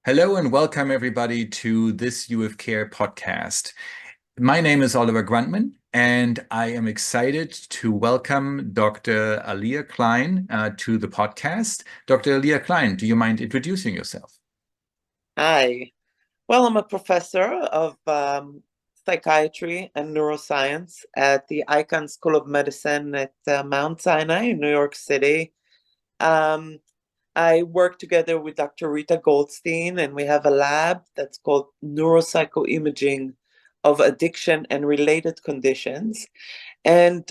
Hello and welcome everybody to this U of Care podcast. My name is Oliver Grundmann and I am excited to welcome Dr. Alia-Klein to the podcast. Dr. Alia-Klein, do you mind introducing yourself? Hi. Well, I'm a professor of psychiatry and neuroscience at the Icahn School of Medicine at Mount Sinai in New York City. Um, I work together with Dr. Rita Goldstein, and we have a lab that's called Neuropsychoimaging of Addiction and Related Conditions. And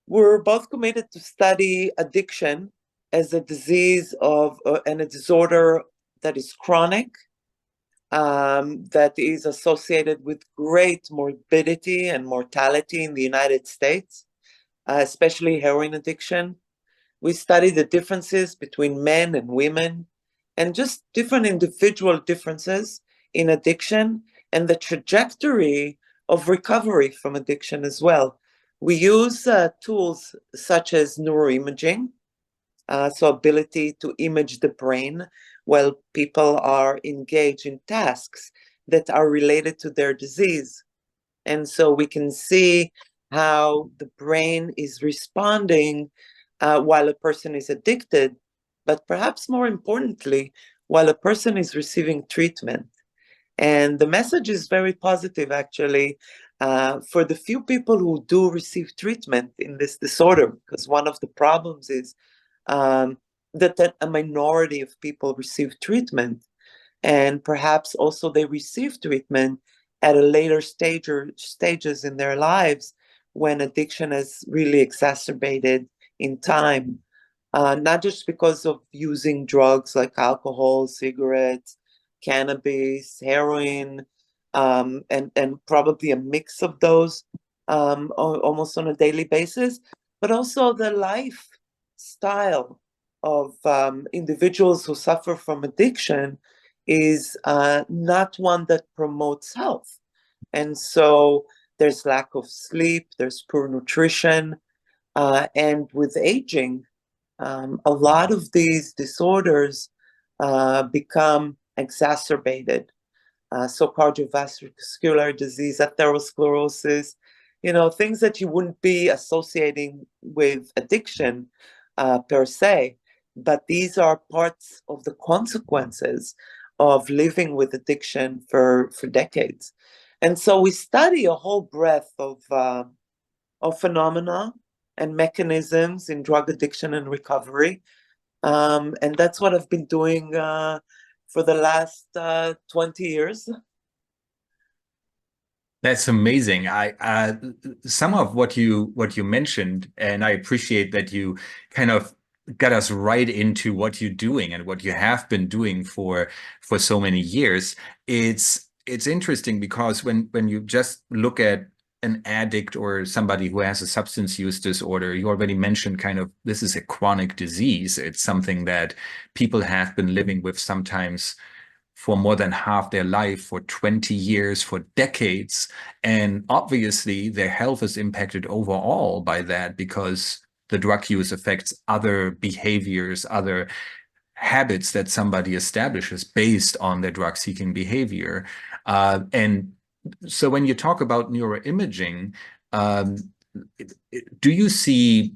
we're both committed to study addiction as a disease of and a disorder that is chronic, that is associated with great morbidity and mortality in the United States, especially heroin addiction. We study the differences between men and women and just different individual differences in addiction and the trajectory of recovery from addiction as well. We use tools such as neuroimaging, so ability to image the brain while people are engaged in tasks that are related to their disease. And so we can see how the brain is responding while a person is addicted, but perhaps more importantly, while a person is receiving treatment. And the message is very positive, actually, for the few people who do receive treatment in this disorder, because one of the problems is um, that a minority of people receive treatment, and perhaps also they receive treatment at a later stage or stages in their lives when addiction has really exacerbated in time, not just because of using drugs like alcohol, cigarettes, cannabis, heroin, and probably a mix of those almost on a daily basis, but also the lifestyle of individuals who suffer from addiction is not one that promotes health. And so there's lack of sleep, there's poor nutrition, and with aging, a lot of these disorders become exacerbated. So cardiovascular disease, atherosclerosis, things that you wouldn't be associating with addiction per se, but these are parts of the consequences of living with addiction for decades. And so we study a whole breadth of phenomena and mechanisms in drug addiction and recovery. And that's what I've been doing for the last 20 years. That's amazing. I some of what you mentioned, and I appreciate that you kind of got us right into what you're doing and what you have been doing for so many years. It's interesting because when you just look at an addict or somebody who has a substance use disorder, you already mentioned kind of this is a chronic disease. It's something that people have been living with sometimes for more than half their life, for 20 years, for decades. And obviously, their health is impacted overall by that because the drug use affects other behaviors, other habits that somebody establishes based on their drug seeking behavior. And so when you talk about neuroimaging, um, do you see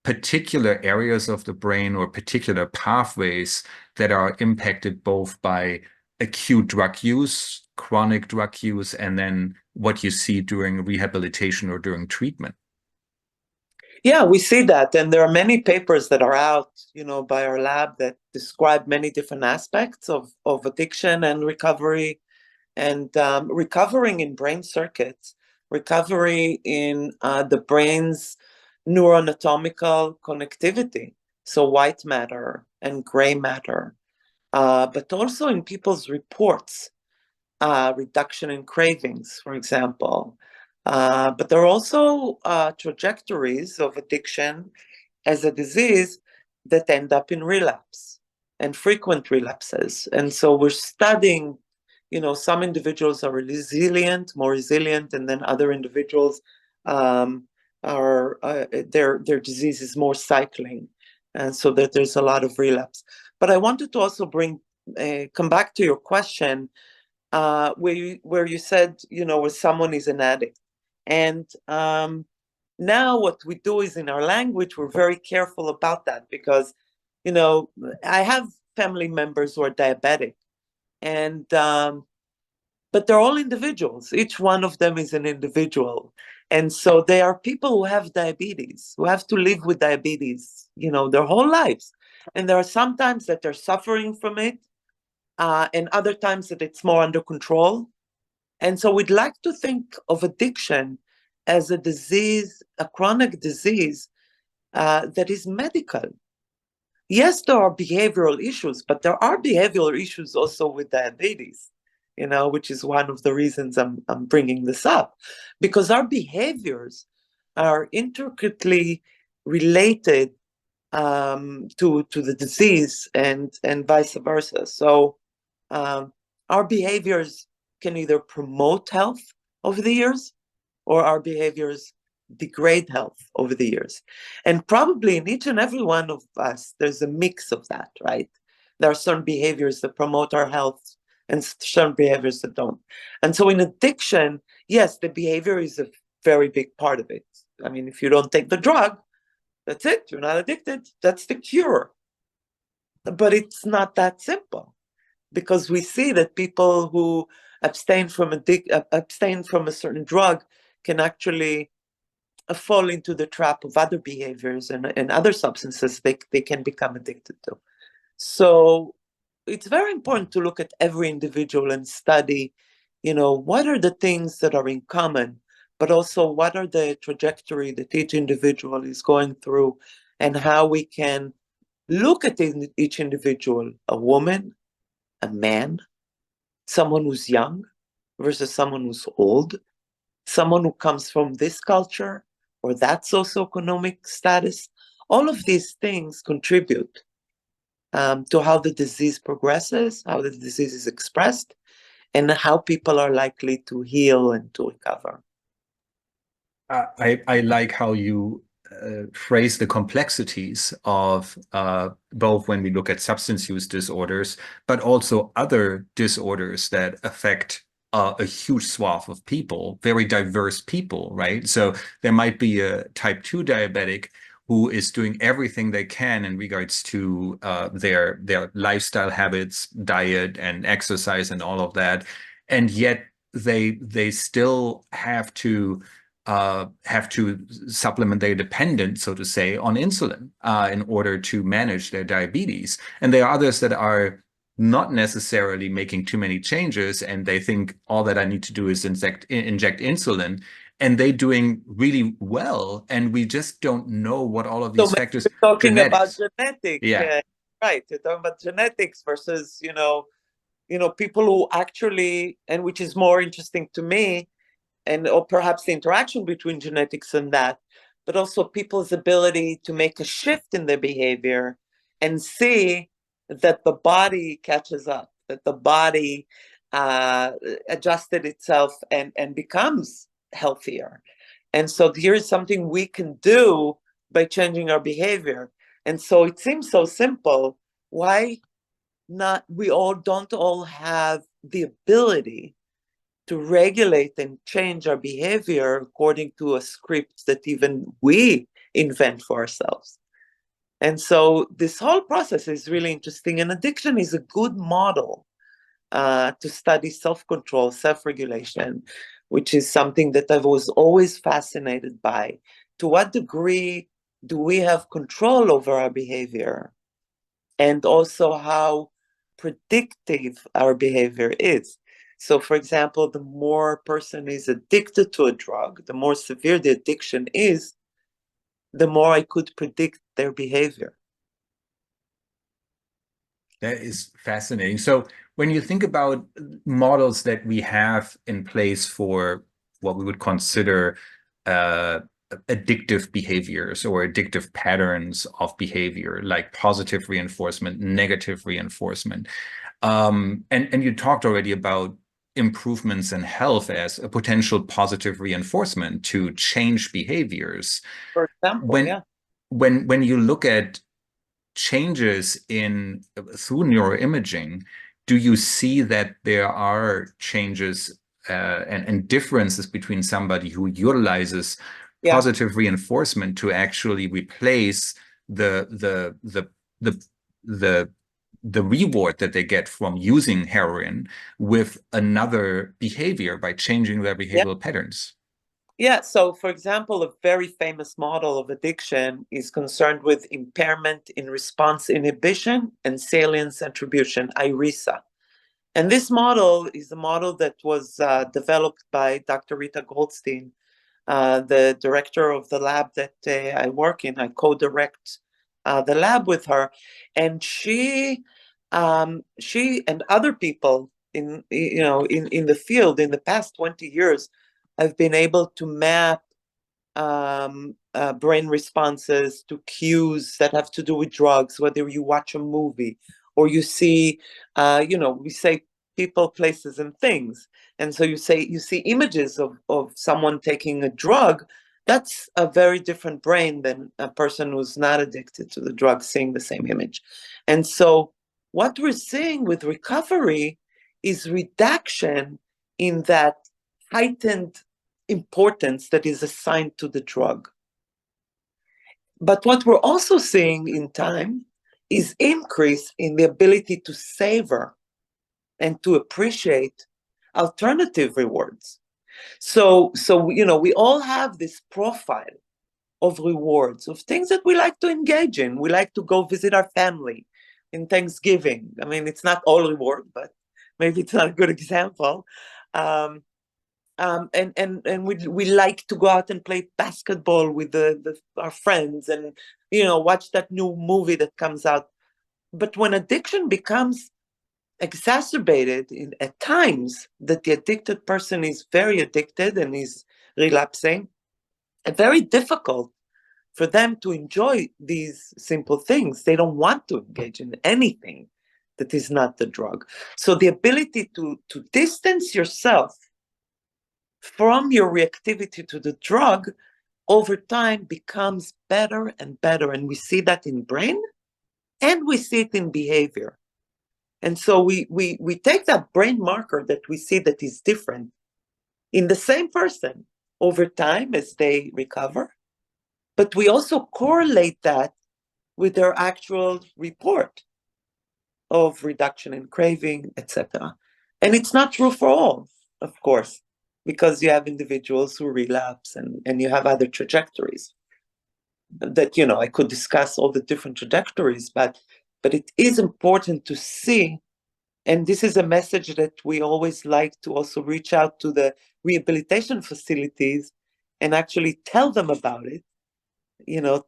particular areas of the brain or particular pathways that are impacted both by acute drug use, chronic drug use, and then what you see during rehabilitation or during treatment? Yeah, we see that. And there are many papers that are out, by our lab that describe many different aspects of addiction and recovery and recovering in brain circuits, recovery in the brain's neuroanatomical connectivity, so white matter and gray matter, but also in people's reports, reduction in cravings, for example. But there are also trajectories of addiction as a disease that end up in relapse and frequent relapses. And so we're studying, some individuals are resilient, more resilient, and then other individuals are their disease is more cycling, and so that there's a lot of relapse. But I wanted to also bring come back to your question, where you said, where someone is an addict. And now what we do is in our language, we're very careful about that because, I have family members who are diabetic, and but they're all individuals. Each one of them is an individual. And so they are people who have diabetes, who have to live with diabetes, their whole lives. And there are some times that they're suffering from it, and other times that it's more under control. And so we'd like to think of addiction as a disease, a chronic disease that is medical. Yes, there are behavioral issues, but there are behavioral issues also with diabetes, which is one of the reasons I'm bringing this up, because our behaviors are intricately related to the disease and vice versa. So our behaviors can either promote health over the years, or our behaviors degrade health over the years. And probably in each and every one of us, there's a mix of that, right? There are certain behaviors that promote our health and certain behaviors that don't. And so in addiction, yes, the behavior is a very big part of it. I mean, if you don't take the drug, that's it, you're not addicted. That's the cure. But it's not that simple, because we see that people who abstain from a certain drug can actually fall into the trap of other behaviors and other substances they can become addicted to. So it's very important to look at every individual and study, what are the things that are in common, but also what are the trajectory that each individual is going through, and how we can look at each individual, a woman, a man, someone who's young versus someone who's old, someone who comes from this culture or that socioeconomic status. All of these things contribute to how the disease progresses, how the disease is expressed, and how people are likely to heal and to recover. I like how you phrase the complexities of both when we look at substance use disorders, but also other disorders that affect a huge swath of people, very diverse people, right? So there might be a type 2 diabetic who is doing everything they can in regards to their lifestyle habits, diet and exercise and all of that, and yet they still have to supplement their dependence, so to say, on insulin in order to manage their diabetes. And there are others that are not necessarily making too many changes, and they think all that I need to do is inject insulin, and they're doing really well. And we just don't know what all of these factors. You're talking Genetics. about genetics, Yeah. right? You're talking about genetics versus people who actually, and which is more interesting to me, or perhaps the interaction between genetics and that, but also people's ability to make a shift in their behavior and see that the body catches up, that the body adjusted itself and becomes healthier. And so here's something we can do by changing our behavior. And so it seems so simple. Why not? We don't all have the ability to regulate and change our behavior according to a script that even we invent for ourselves. And so this whole process is really interesting, and addiction is a good model to study self-control, self-regulation, which is something that I was always fascinated by. To what degree do we have control over our behavior, and also how predictive our behavior is? So, for example, the more a person is addicted to a drug, the more severe the addiction is, the more I could predict their behavior. That is fascinating. So when you think about models that we have in place for what we would consider addictive behaviors or addictive patterns of behavior, like positive reinforcement, negative reinforcement, and you talked already about improvements in health as a potential positive reinforcement to change behaviors. For example, When yeah. when you look at changes in through neuroimaging, do you see that there are changes and differences between somebody who utilizes Yeah. positive reinforcement to actually replace the the the the the the reward that they get from using heroin with another behavior by changing their Yeah. behavioral patterns? Yeah. So, for example, a very famous model of addiction is concerned with impairment in response inhibition and salience attribution, IRISA. And this model is a model that was developed by Dr. Rita Goldstein, the director of the lab that I work in. I co-direct the lab with her, and she and other people in the field in the past 20 years have been able to map brain responses to cues that have to do with drugs, whether you watch a movie or you see, we say people, places, and things. And so you see images of someone taking a drug. That's a very different brain than a person who's not addicted to the drug seeing the same image. And so what we're seeing with recovery is reduction in that heightened importance that is assigned to the drug. But what we're also seeing in time is increase in the ability to savor and to appreciate alternative rewards. So we all have this profile of rewards, of things that we like to engage in. We like to go visit our family in Thanksgiving. I mean, it's not all reward, but maybe it's not a good example. And we like to go out and play basketball with our friends and watch that new movie that comes out. But when addiction becomes exacerbated at times that the addicted person is very addicted and is relapsing, it's very difficult for them to enjoy these simple things. They don't want to engage in anything that is not the drug. So the ability to distance yourself from your reactivity to the drug over time becomes better and better. And we see that in brain and we see it in behavior. And so we take that brain marker that we see that is different in the same person over time as they recover, but we also correlate that with their actual report of reduction in craving, etc. And it's not true for all, of course, because you have individuals who relapse and you have other trajectories that, I could discuss all the different trajectories, but it is important to see, and this is a message that we always like to also reach out to the rehabilitation facilities and actually tell them about it,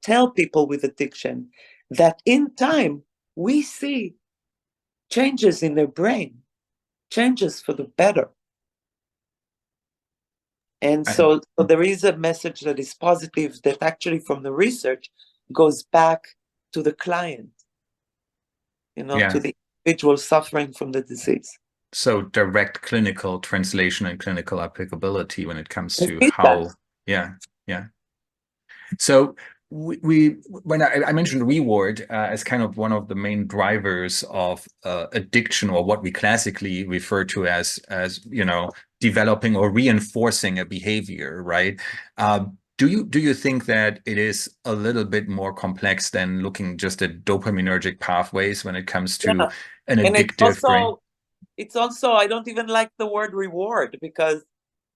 tell people with addiction that in time we see changes in their brain, changes for the better. And so there is a message that is positive that actually from the research goes back to the client, to the individual suffering from the disease. So direct clinical translation and clinical applicability when it comes to Feedback. yeah. So when I mentioned reward as kind of one of the main drivers of addiction, or what we classically refer to as developing or reinforcing a behavior, right? Do you think that it is a little bit more complex than looking just at dopaminergic pathways when it comes to an and addictive brain? It's also, I don't even like the word reward because,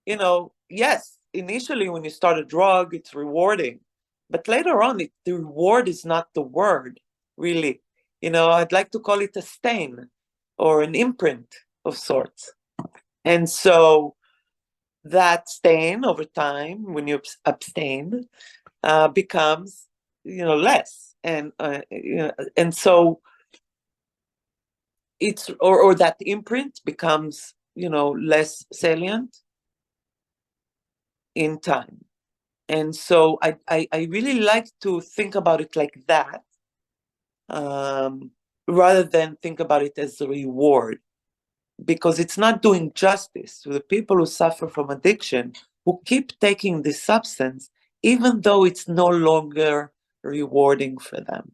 yes, initially when you start a drug, it's rewarding. But later on, the reward is not the word, really. I'd like to call it a stain or an imprint of sorts. And so that stain over time, when you abstain, becomes, less. And so it's or that imprint becomes less salient in time. And so I really like to think about it like that, rather than think about it as a reward, because it's not doing justice to the people who suffer from addiction, who keep taking this substance even though it's no longer rewarding for them.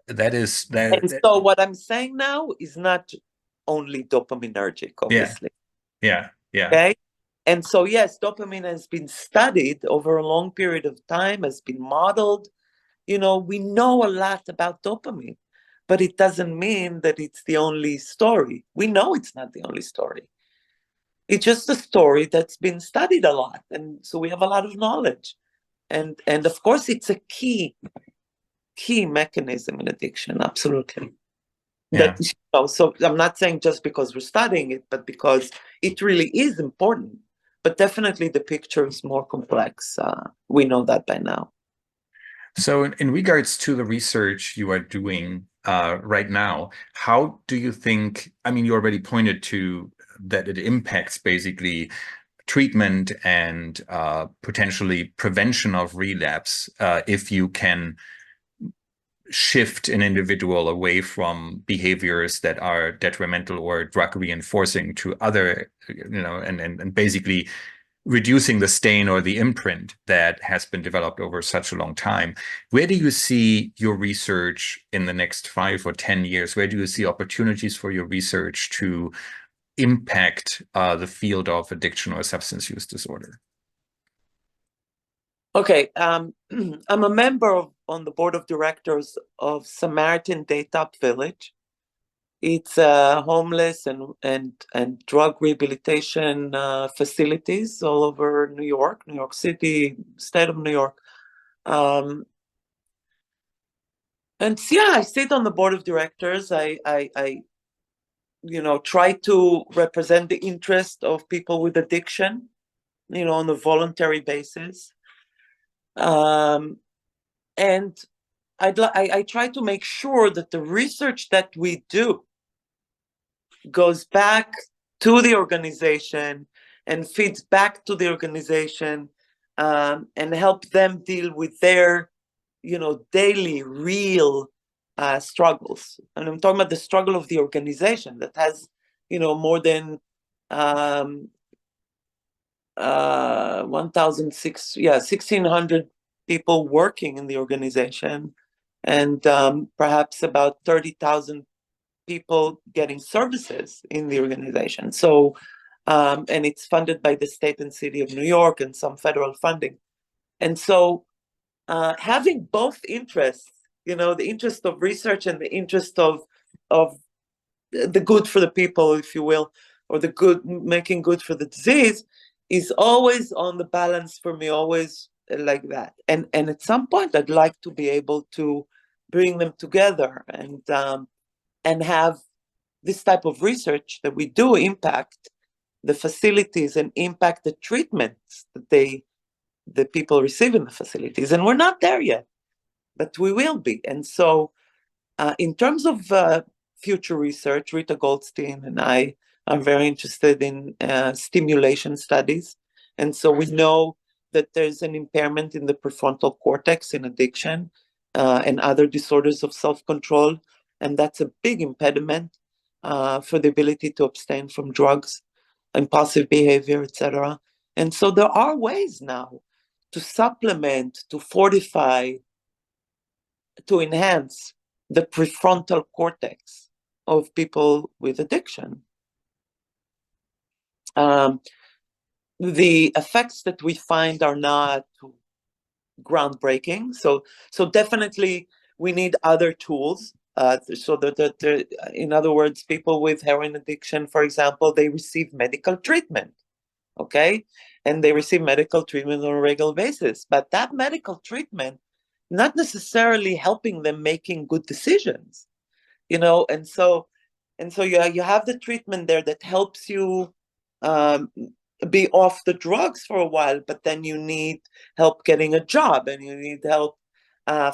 That is And that. so what I'm saying now is not only dopaminergic, Yeah, obviously. yeah, yeah, Okay. And so, yes, dopamine has been studied over a long period of time, has been modeled. We know a lot about dopamine, but it doesn't mean that it's the only story. We know it's not the only story. It's just a story that's been studied a lot. And so we have a lot of knowledge. And of course, it's a key mechanism in addiction, absolutely. yeah. So I'm not saying just because we're studying it, but because it really is important. But definitely the picture is more complex. We know that by now. So, in regards to the research you are doing right now, how do you think? I mean, you already pointed to that it impacts basically treatment and potentially prevention of relapse if you can shift an individual away from behaviors that are detrimental or drug reinforcing to other, and basically reducing the stain or the imprint that has been developed over such a long time. Where do you see your research in the next 5 or 10 years? Where do you see opportunities for your research to impact the field of addiction or substance use disorder? Okay, I'm a member on the board of directors of Samaritan Daytop Village. It's homeless and drug rehabilitation facilities all over New York City, state of New York. And yeah, I sit on the board of directors. I try to represent the interest of people with addiction, on a voluntary basis. Um, and I try to make sure that the research that we do goes back to the organization and feeds back to the organization, and help them deal with their, daily real struggles. And I'm talking about the struggle of the organization that has, more than 1,600 people working in the organization, and perhaps about 30,000 people getting services in the organization. So, and it's funded by the state and city of New York and some federal funding. And so, having both interests, the interest of research and the interest of the good for the people, if you will, or the good, making good for the disease, is always on the balance for me, always like that. And at some point, I'd like to be able to bring them together and have this type of research that we do impact the facilities and impact the treatments that the people receive in the facilities. And we're not there yet, but we will be. And so, in terms of future research, Rita Goldstein and I are very interested in stimulation studies. And so we know that there's an impairment in the prefrontal cortex in addiction and other disorders of self-control. And that's a big impediment for the ability to abstain from drugs, impulsive behavior, etc. And so there are ways now to supplement, to fortify, to enhance the prefrontal cortex of people with addiction. The effects that we find are not groundbreaking. So definitely we need other tools. So that, in other words, people with heroin addiction, for example, they receive medical treatment, okay? And they receive medical treatment on a regular basis. But that medical treatment not necessarily helping them making good decisions, and so you have the treatment there that helps you um, be off the drugs for a while, but then you need help getting a job and you need help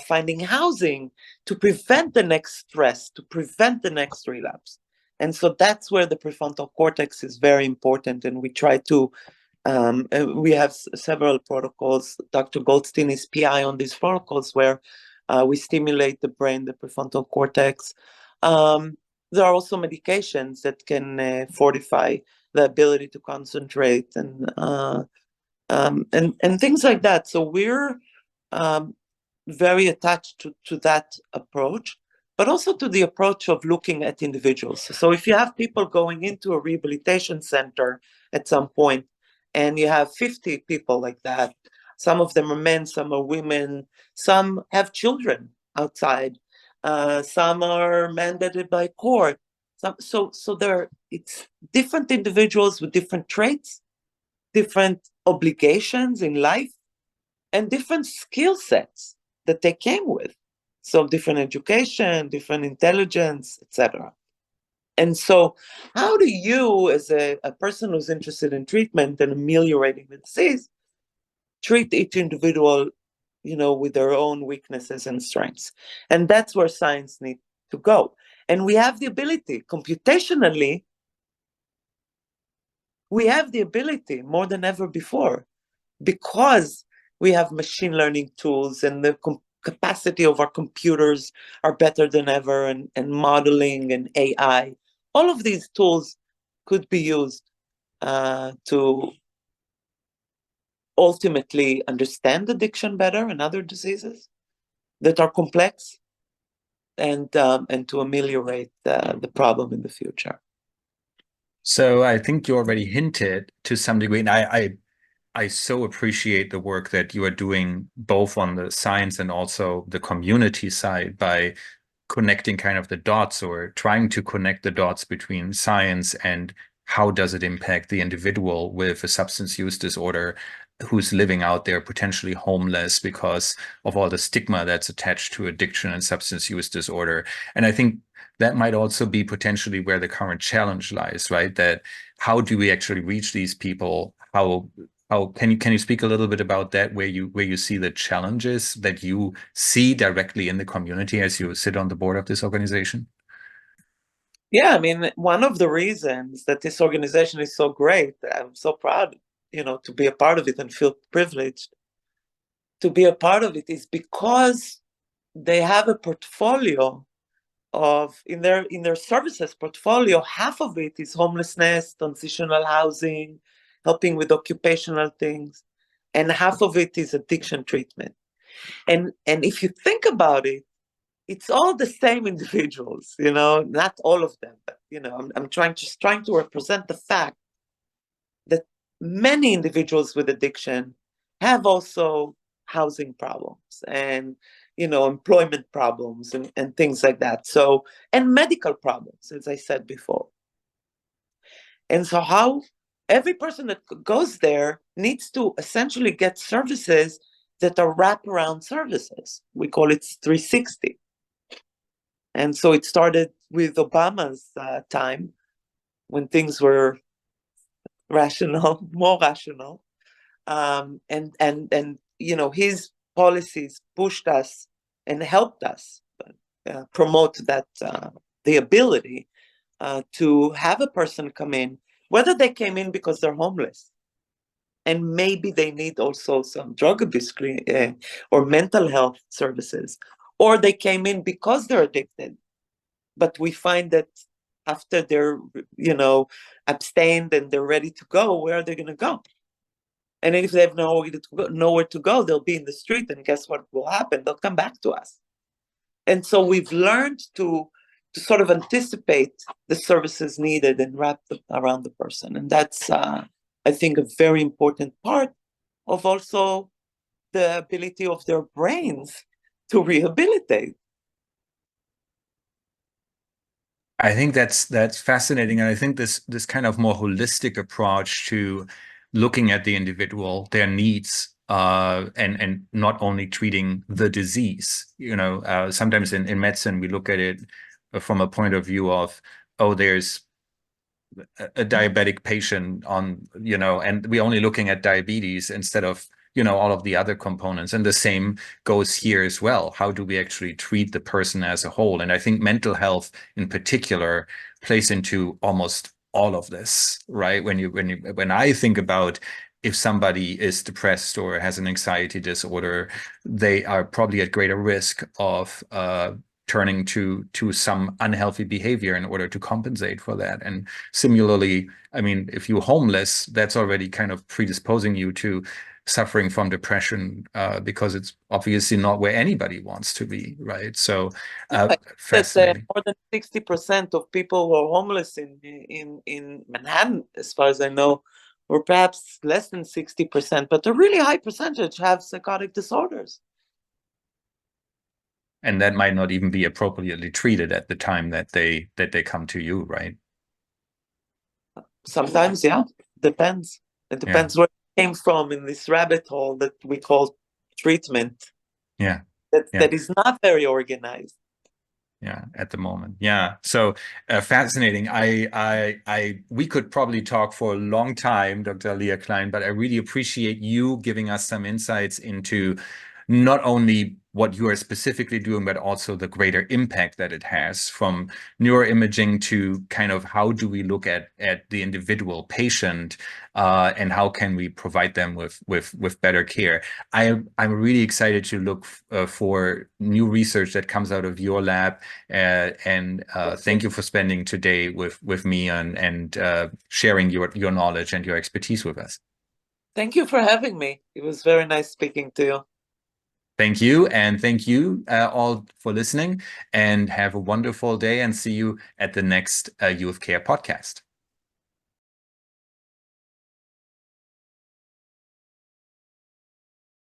finding housing to prevent the next stress, to prevent the next relapse. And so that's where the prefrontal cortex is very important, and we try to we have several protocols. Dr. Goldstein is PI on these protocols where we stimulate the brain, the prefrontal cortex. There are also medications that can fortify the ability to concentrate and things like that. So we're very attached to that approach, but also to the approach of looking at individuals. So if you have people going into a rehabilitation center at some point, and you have 50 people like that, some of them are men, some are women, some have children outside, some are mandated by court. So it's different individuals with different traits, different obligations in life, and different skill sets that they came with. So different education, different intelligence, etc. And so how do you, as a person who's interested in treatment and ameliorating the disease, treat each individual, with their own weaknesses and strengths? And that's where science needs to go. And we have the ability, computationally, we have the ability more than ever before, because we have machine learning tools, and the capacity of our computers are better than ever, and modeling and AI. All of these tools could be used to ultimately understand addiction better and other diseases that are complex, and to ameliorate the problem in the future. So I think you already hinted to some degree, and I so appreciate the work that you are doing both on the science and also the community side by connecting kind of the dots, or trying to connect the dots between science and how does it impact the individual with a substance use disorder who's living out there potentially homeless because of all the stigma that's attached to addiction and substance use disorder. And I think that might also be potentially where the current challenge lies, right? That how do we actually reach these people? How can you speak a little bit about that, where you see the challenges that you see directly in the community as you sit on the board of this organization? Yeah, I mean, one of the reasons that this organization is so great, I'm so proud, to be a part of it and feel privileged to be a part of it, is because they have a portfolio of, in their services portfolio, half of it is homelessness, transitional housing, helping with occupational things, and half of it is addiction treatment. And if you think about it, it's all the same individuals, not all of them, but I'm trying to represent the fact that many individuals with addiction have also housing problems, and employment problems, and things like that. So, and medical problems, as I said before. And so how every person that goes there needs to essentially get services that are wraparound services. We call it 360. And so it started with Obama's time, when things were rational, more rational. And his policies pushed us and helped us promote that, the ability to have a person come in, whether they came in because they're homeless, and maybe they need also some drug abuse or mental health services, or they came in because they're addicted, but we find that after they're abstained and they're ready to go, where are they going to go? And if they have nowhere to go, they'll be in the street, and guess what will happen? They'll come back to us. And so we've learned to sort of anticipate the services needed and wrap them around the person. And that's, I think, a very important part of also the ability of their brains to rehabilitate. I think that's fascinating, and I think this kind of more holistic approach to looking at the individual, their needs, and not only treating the disease. Sometimes in medicine we look at it from a point of view of, oh, there's a diabetic patient on, and we're only looking at diabetes instead of, all of the other components. And the same goes here as well. How do we actually treat the person as a whole? And I think mental health in particular plays into almost all of this, right? When I think about, if somebody is depressed or has an anxiety disorder, they are probably at greater risk of turning to some unhealthy behavior in order to compensate for that. And similarly, I mean, if you're homeless, that's already kind of predisposing you to suffering from depression, because it's obviously not where anybody wants to be, right? So That fascinating. more than 60% of people who are homeless in Manhattan, as far as I know, or perhaps less than 60%, but a really high percentage have psychotic disorders. And that might not even be appropriately treated at the time that they come to you, right? Sometimes, yeah, depends. It Yeah. depends where it came from in this rabbit hole that we call treatment. Yeah. That Yeah. that is not very organized. Yeah, at the moment. Yeah. So fascinating. We could probably talk for a long time, Dr. Alia-Klein, but I really appreciate you giving us some insights into not only what you are specifically doing, but also the greater impact that it has, from neuroimaging to kind of how do we look at the individual patient, and how can we provide them with better care. I'm really excited to look for new research that comes out of your lab, and thank you for spending today with me and sharing your knowledge and your expertise with us. Thank you for having me. It was very nice speaking to you. Thank you, and thank you all for listening, and have a wonderful day, and see you at the next Youth Care podcast.